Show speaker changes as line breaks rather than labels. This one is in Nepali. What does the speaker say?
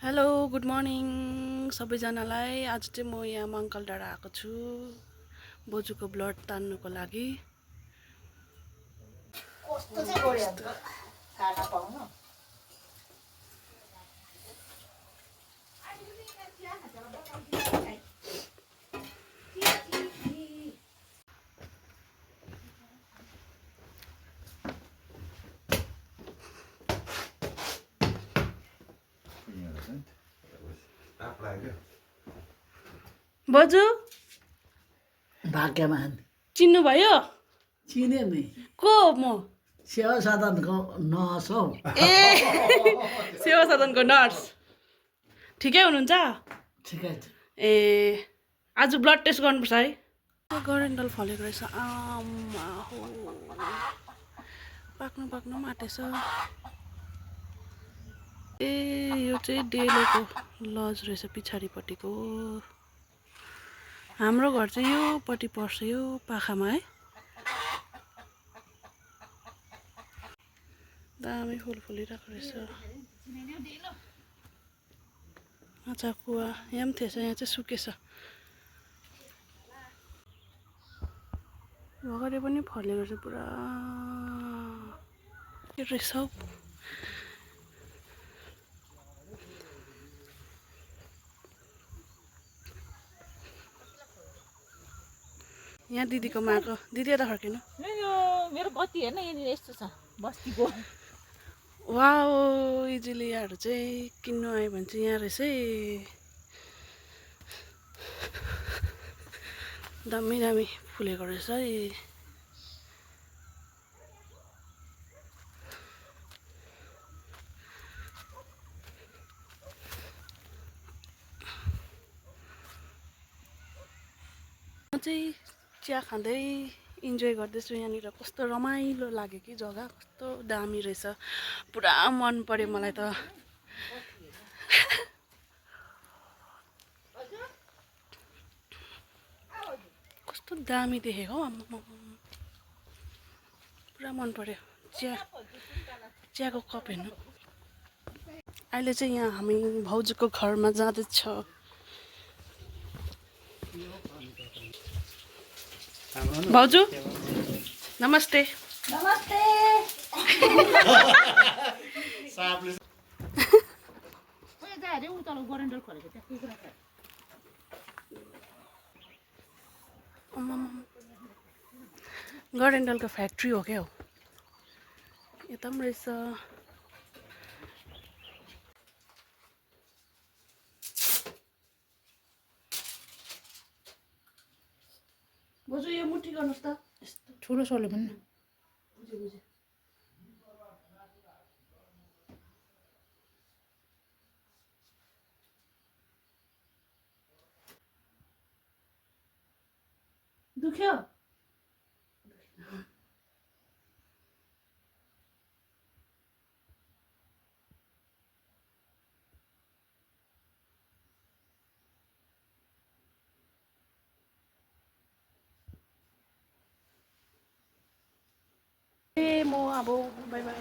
हेलो गुड मर्निङ सबैजनालाई। आज चाहिँ म यहाँ मङ्गल डाँडा आएको छु बोजूको ब्लड तान्नुको लागि।
कस्तो चाहिँ गऱ्यो अन्त खाना पाउनु
बोजू
भाग्यमान
चिन्नुभयो?
चिने नि
को हो म?
सेवा सदनको नर्स हौ।
ए सेवा सदनको नर्स। ठिकै हुनुहुन्छ?
ठिकै छ।
ए आज ब्लड टेस्ट गर्नुपर्छ है। गरेन्डल फलेको रहेछ। आमा हो पाक्नु पनि आँटेछ। ए यो चाहिँ डेलोको लज रहेछ पछाडिपट्टिको। हाम्रो घर चाहिँ योपट्टि पर्छ, यो पाखामा है। दामी फुल फुलिरहेको रहेछ। अच्छा कुवा यहाँ पनि थिएछ, यहाँ चाहिँ सुकेछ। भगरे पनि फलेको रहेछ पुरा। के रहेछ हौ? यहाँ दिदीको माको दिदी यता फर्किनु।
मेरो बत्ती हेर्न यहाँनिर यस्तो छ बस्तीको।
वाओ इजिलियाहरू चाहिँ किन्नु आयो भने चाहिँ यहाँ रहेछ है। दामी दामी फुलेको रहेछ है। म चाहिँ चिया खाँदै इन्जोय गर्दैछु यहाँनिर। कस्तो रमाइलो लाग्यो कि जग्गा, कस्तो दामी रहेछ। पुरा मन पर्यो मलाई त। कस्तो दामी देखेको हौ, पुरा मन पर्यो। चियाको कप हेर्नु। अहिले चाहिँ यहाँ हामी भाउजूको घरमा जाँदैछ। भाउजू नमस्ते।
नमस्ते। गरेन्डल खोलेको त्यहाँ कुखुरा छ।
गरेन्डलको फ्याक्ट्री हो क्या हो। यता पनि रहेछ। बोजू यो मुठी गर्नुहोस् त। यस्तो
ठुलो सोले पनि
बुझेँ बुझेँ। दुख्यो? ए म अब बाई बाई।